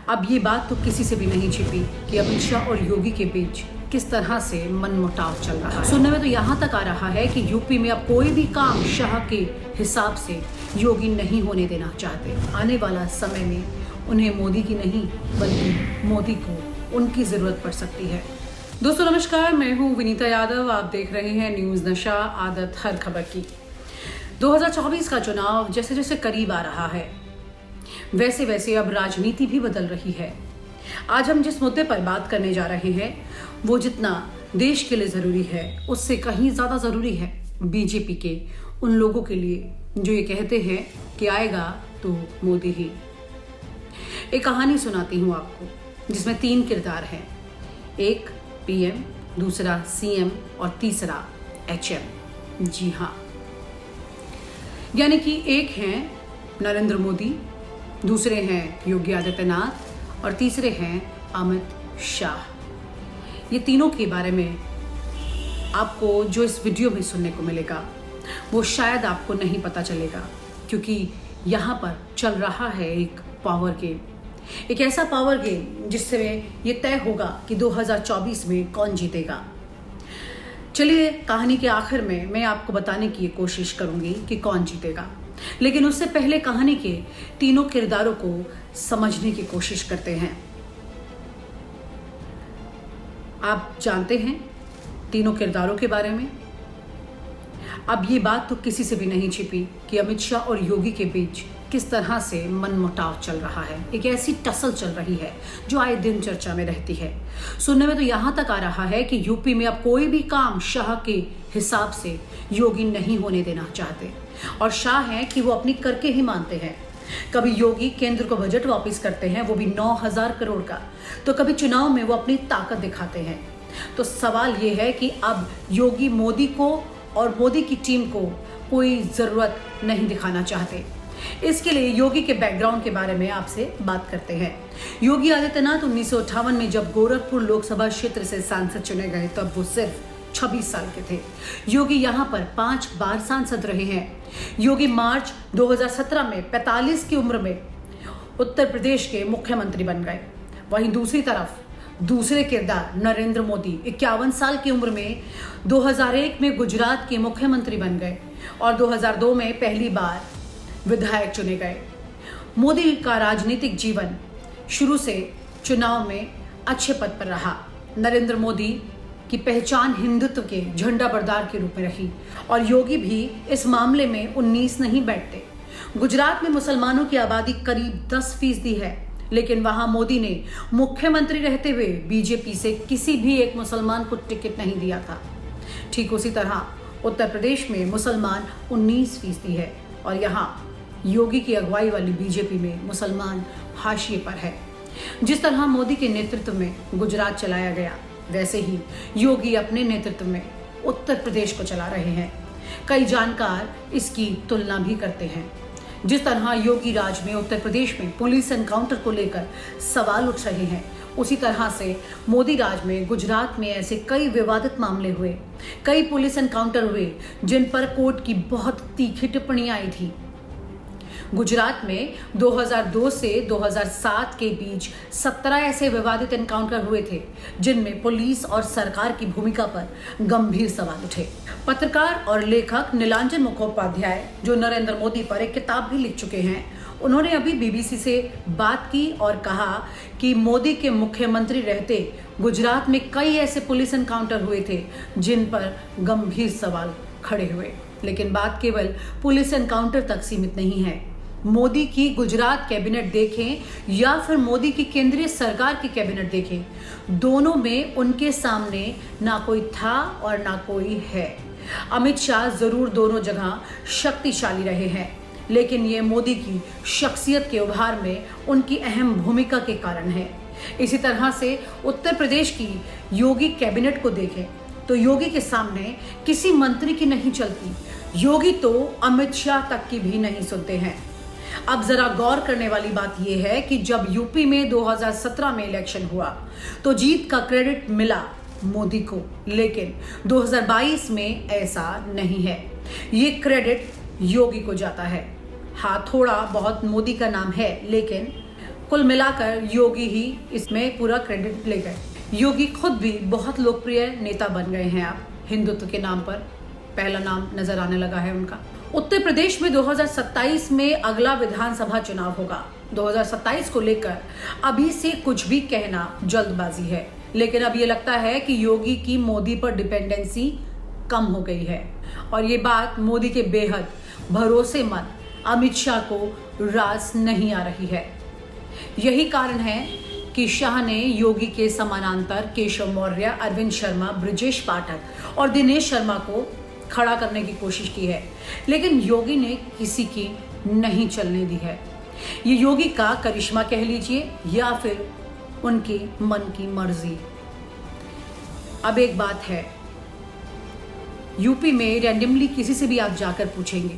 अब ये बात तो किसी से भी नहीं छिपी कि अमित शाह और योगी के बीच किस तरह से मनमुटाव चल रहा है। सुनने में तो यहाँ तक आ रहा है कि यूपी में अब कोई भी काम शाह के हिसाब से योगी नहीं होने देना चाहते। आने वाला समय में उन्हें मोदी की नहीं बल्कि मोदी को उनकी जरूरत पड़ सकती है। दोस्तों नमस्कार, मैं हूँ विनीता यादव। आप देख रहे हैं न्यूज़ नशा, आदत हर खबर की। 2024 का चुनाव जैसे जैसे करीब आ रहा है वैसे वैसे अब राजनीति भी बदल रही है। आज हम जिस मुद्दे पर बात करने जा रहे हैं वो जितना देश के लिए जरूरी है उससे कहीं ज्यादा जरूरी है बीजेपी के उन लोगों के लिए जो ये कहते हैं कि आएगा तो मोदी ही। एक कहानी सुनाती हूँ आपको जिसमें 3 किरदार हैं, एक पीएम, दूसरा सीएम और तीसरा एचएम। जी हाँ, यानी कि एक हैं नरेंद्र मोदी, दूसरे हैं योगी आदित्यनाथ और तीसरे हैं अमित शाह। ये तीनों के बारे में आपको जो इस वीडियो में सुनने को मिलेगा वो शायद आपको नहीं पता चलेगा, क्योंकि यहाँ पर चल रहा है एक पावर गेम, एक ऐसा पावर गेम जिससे ये तय होगा कि 2024 में कौन जीतेगा। चलिए, कहानी के आखिर में मैं आपको बताने की कोशिश करूंगी कि कौन जीतेगा, लेकिन उससे पहले कहानी के तीनों किरदारों को समझने की कोशिश करते हैं। आप जानते हैं तीनों किरदारों के बारे में। अब ये बात तो किसी से भी नहीं छिपी कि अमित शाह और योगी के बीच किस तरह से मनमुटाव चल रहा है। एक ऐसी टसल चल रही है जो आए दिन चर्चा में रहती है। सुनने में तो यहाँ तक आ रहा है कि यूपी में अब कोई भी काम शाह के हिसाब से योगी नहीं होने देना चाहते, और शाह है कि वो अपनी करके ही मानते हैं। कभी योगी केंद्र को बजट वापस करते हैं, वो भी 9,000 करोड़ का, तो कभी चुनाव में वो अपनी ताकत दिखाते हैं। तो सवाल ये है कि अब योगी मोदी को और मोदी की टीम को कोई जरूरत नहीं दिखाना चाहते। इसके लिए योगी के बैकग्राउंड के बारे में आपसे बात करते हैं। योगी आदित्यनाथ 1958 में जब गोरखपुर लोकसभा क्षेत्र से सांसद चुने गए तब वो सिर्फ 26 साल के थे। योगी यहाँ पर 5 बार सांसद रहे हैं। योगी मार्च 2017 में 45 की उम्र में उत्तर प्रदेश के मुख्यमंत्री बन गए। वहीं दूसरी तरफ दूसरे किरदार नरेंद्र मोदी 51 साल की उम्र में 2001 में गुजरात के मुख्यमंत्री बन गए और 2002 में पहली बार विधायक चुने गए। मोदी का राजनीतिक जीवन शुरू से चुनाव में अच्छे पद पर रहा। नरेंद्र मोदी की पहचान हिंदुत्व के झंडा बरदार के रूप में रही और योगी भी इस मामले में 19 नहीं बैठते। गुजरात में मुसलमानों की आबादी करीब 10% है, लेकिन वहां मोदी ने मुख्यमंत्री रहते हुए बीजेपी से किसी भी एक मुसलमान को टिकट नहीं दिया था। ठीक उसी तरह उत्तर प्रदेश में मुसलमान 19% है और यहाँ योगी की अगुवाई वाली बीजेपी में मुसलमान हाशिए पर है। जिस तरह मोदी के नेतृत्व में गुजरात चलाया गया, वैसे ही योगी अपने नेतृत्व में उत्तर प्रदेश को चला रहे हैं। कई जानकार इसकी तुलना भी करते हैं। जिस तरह योगी राज में उत्तर प्रदेश में पुलिस एनकाउंटर को लेकर सवाल उठ रहे हैं, उसी तरह से मोदी राज में गुजरात में ऐसे कई विवादित मामले हुए, कई पुलिस एनकाउंटर हुए जिन पर कोर्ट की बहुत तीखी टिप्पणियां आई थी। गुजरात में 2002 से 2007 के बीच 17 ऐसे विवादित एनकाउंटर हुए थे जिनमें पुलिस और सरकार की भूमिका पर गंभीर सवाल उठे। पत्रकार और लेखक नीलांजन मुखोपाध्याय, जो नरेंद्र मोदी पर एक किताब भी लिख चुके हैं, उन्होंने अभी बीबीसी से बात की और कहा कि मोदी के मुख्यमंत्री रहते गुजरात में कई ऐसे पुलिस एनकाउंटर हुए थे जिन पर गंभीर सवाल खड़े हुए। लेकिन बात केवल पुलिस एनकाउंटर तक सीमित नहीं है। मोदी की गुजरात कैबिनेट देखें या फिर मोदी की केंद्रीय सरकार की कैबिनेट देखें, दोनों में उनके सामने ना कोई था और ना कोई है। अमित शाह जरूर दोनों जगह शक्तिशाली रहे हैं, लेकिन ये मोदी की शख्सियत के उभार में उनकी अहम भूमिका के कारण है। इसी तरह से उत्तर प्रदेश की योगी कैबिनेट को देखें तो योगी के सामने किसी मंत्री की नहीं चलती। योगी तो अमित शाह तक की भी नहीं सुनते हैं। अब जरा गौर करने वाली बात यह है कि जब यूपी में 2017 में इलेक्शन हुआ तो जीत का क्रेडिट मिला मोदी को, लेकिन 2022 में ऐसा नहीं है। ये क्रेडिट योगी को जाता है। हाँ, थोड़ा बहुत मोदी का नाम है, लेकिन कुल मिलाकर योगी ही इसमें पूरा क्रेडिट ले गए। योगी खुद भी बहुत लोकप्रिय नेता बन गए हैं अब हिंदुत्व के नाम पर, पहला नाम नजर आने लगा है उनका। उत्तर प्रदेश में 2027 में अगला विधानसभा चुनाव होगा। 2027 को लेकर अभी से कुछ भी कहना जल्दबाजी है, लेकिन अब ये लगता है कि योगी की मोदी पर डिपेंडेंसी कम हो गई है और ये बात मोदी के बेहद भरोसेमंद अमित शाह को रास नहीं आ रही है। यही कारण है कि शाह ने योगी के समानांतर केशव मौर्य, अरविंद शर्मा, ब्रजेश पाठक और दिनेश शर्मा को खड़ा करने की कोशिश की है, लेकिन योगी ने किसी की नहीं चलने दी है। ये योगी का करिश्मा कह लीजिए या फिर उनके मन की मर्जी। अब एक बात है, यूपी में रैंडमली किसी से भी आप जाकर पूछेंगे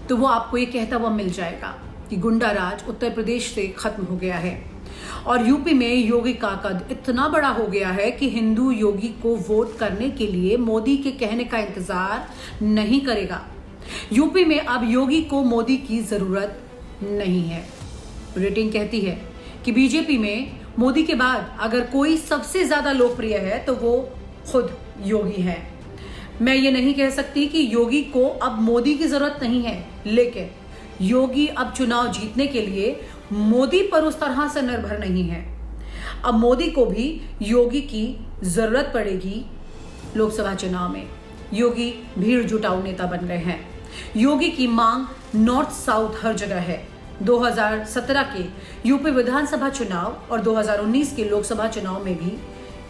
तो वो आपको ये कहता हुआ मिल जाएगा कि गुंडा राज उत्तर प्रदेश से खत्म हो गया है और यूपी में योगी का कद इतना बड़ा हो गया है कि हिंदू योगी को वोट करने के लिए मोदी के कहने का इंतजार नहीं करेगा। यूपी में अब योगी को मोदी की जरूरत नहीं है। रेटिंग कहती है कि बीजेपी में मोदी के बाद अगर कोई सबसे ज्यादा लोकप्रिय है तो वो खुद योगी है। मैं ये नहीं कह सकती कि योगी को अब मोदी की जरूरत नहीं है, लेकिन योगी अब चुनाव जीतने के लिए मोदी पर उस तरह से निर्भर नहीं है। अब मोदी को भी योगी की जरूरत पड़ेगी। लोकसभा चुनाव में योगी भीड़ जुटाऊ नेता बन गए हैं। योगी की मांग नॉर्थ साउथ हर जगह है। 2017 के यूपी विधानसभा चुनाव और 2019 के लोकसभा चुनाव में भी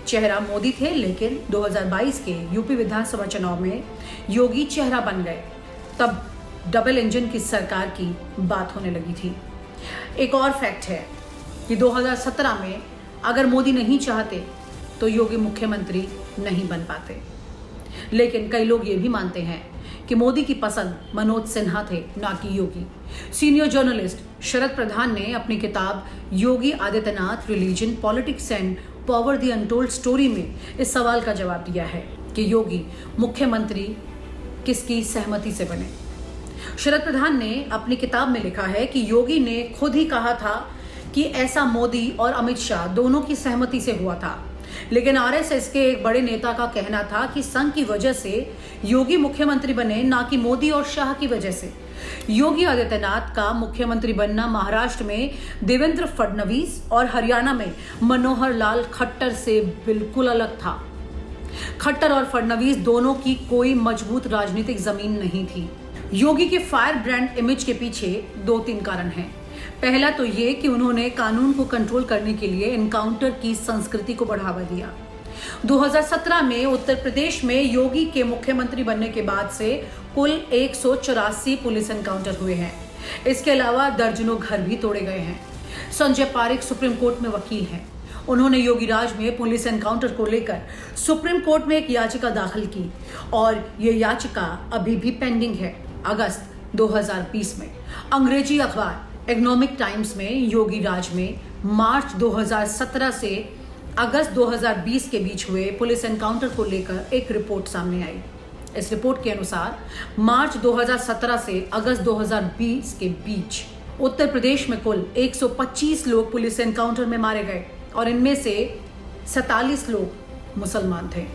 चेहरा मोदी थे, लेकिन 2022 के यूपी विधानसभा चुनाव में योगी चेहरा बन गए। तब डबल इंजन की सरकार की बात होने लगी थी। एक और फैक्ट है कि 2017 में अगर मोदी नहीं चाहते तो योगी मुख्यमंत्री नहीं बन पाते, लेकिन कई लोग ये भी मानते हैं कि मोदी की पसंद मनोज सिन्हा थे, ना कि योगी। सीनियर जर्नलिस्ट शरद प्रधान ने अपनी किताब Yogi Adityanath religion, politics and power the untold story में इस सवाल का जवाब दिया है कि योगी मुख्यमंत्री किसकी सहमति से बने। शरद प्रधान ने अपनी किताब में लिखा है कि योगी ने खुद ही कहा था कि ऐसा मोदी और अमित शाह दोनों की सहमति से हुआ था, लेकिन आरएसएस के एक बड़े नेता का कहना था कि संघ की वजह से योगी मुख्यमंत्री बने, ना कि मोदी और शाह की वजह से। योगी आदित्यनाथ का मुख्यमंत्री बनना महाराष्ट्र में देवेंद्र फडणवीस और हरियाणा में मनोहर लाल खट्टर से बिल्कुल अलग था। खट्टर और फडणवीस दोनों की कोई मजबूत राजनीतिक जमीन नहीं थी। योगी के फायर ब्रांड इमेज के पीछे 2-3 कारण हैं। पहला तो ये कि उन्होंने कानून को कंट्रोल करने के लिए एनकाउंटर की संस्कृति को बढ़ावा दिया। 2017 में उत्तर प्रदेश में योगी के मुख्यमंत्री बनने के बाद से कुल 184 पुलिस एनकाउंटर हुए हैं। इसके अलावा दर्जनों घर भी तोड़े गए हैं। संजय पारिक सुप्रीम कोर्ट में वकील हैं। उन्होंने योगी राज में पुलिस एनकाउंटर को लेकर सुप्रीम कोर्ट में एक याचिका दाखिल की और ये याचिका अभी भी पेंडिंग है। अगस्त 2020 में अंग्रेजी अखबार इकोनॉमिक टाइम्स में योगी राज में मार्च 2017 से अगस्त 2020 के बीच हुए पुलिस एनकाउंटर को लेकर एक रिपोर्ट सामने आई। इस रिपोर्ट के अनुसार मार्च 2017 से अगस्त 2020 के बीच उत्तर प्रदेश में कुल 125 लोग पुलिस एनकाउंटर में मारे गए और इनमें से 47 लोग मुसलमान थे।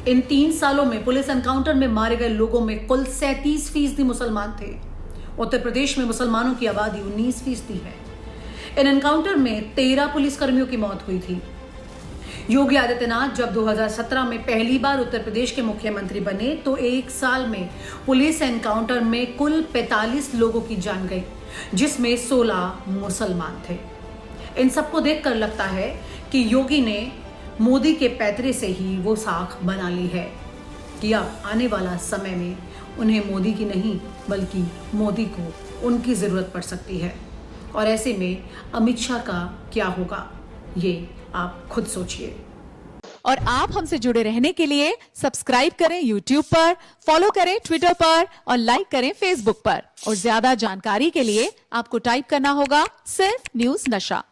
इन 3 सालों में पुलिस एनकाउंटर में मारे गए लोगों में कुल 37% मुसलमान थे। उत्तर प्रदेश में मुसलमानों की आबादी 19% है। इन एनकाउंटर में 13 पुलिसकर्मियों की मौत हुई थी। योगी आदित्यनाथ जब 2017 में पहली बार उत्तर प्रदेश के मुख्यमंत्री बने तो 1 साल में पुलिस एनकाउंटर में कुल 45 लोगों की जान गई, जिसमें 16 मुसलमान थे। इन सबको देखकर लगता है कि योगी ने मोदी के पैतरे से ही वो साख बना ली है कि अब आने वाला समय में उन्हें मोदी की नहीं बल्कि मोदी को उनकी जरूरत पड़ सकती है। और ऐसे में अमित शाह का क्या होगा, ये आप खुद सोचिए। और आप हमसे जुड़े रहने के लिए सब्सक्राइब करें YouTube पर, फॉलो करें Twitter पर और लाइक करें Facebook पर। और ज्यादा जानकारी के लिए आपको टाइप करना होगा सिर्फ न्यूज़ नशा।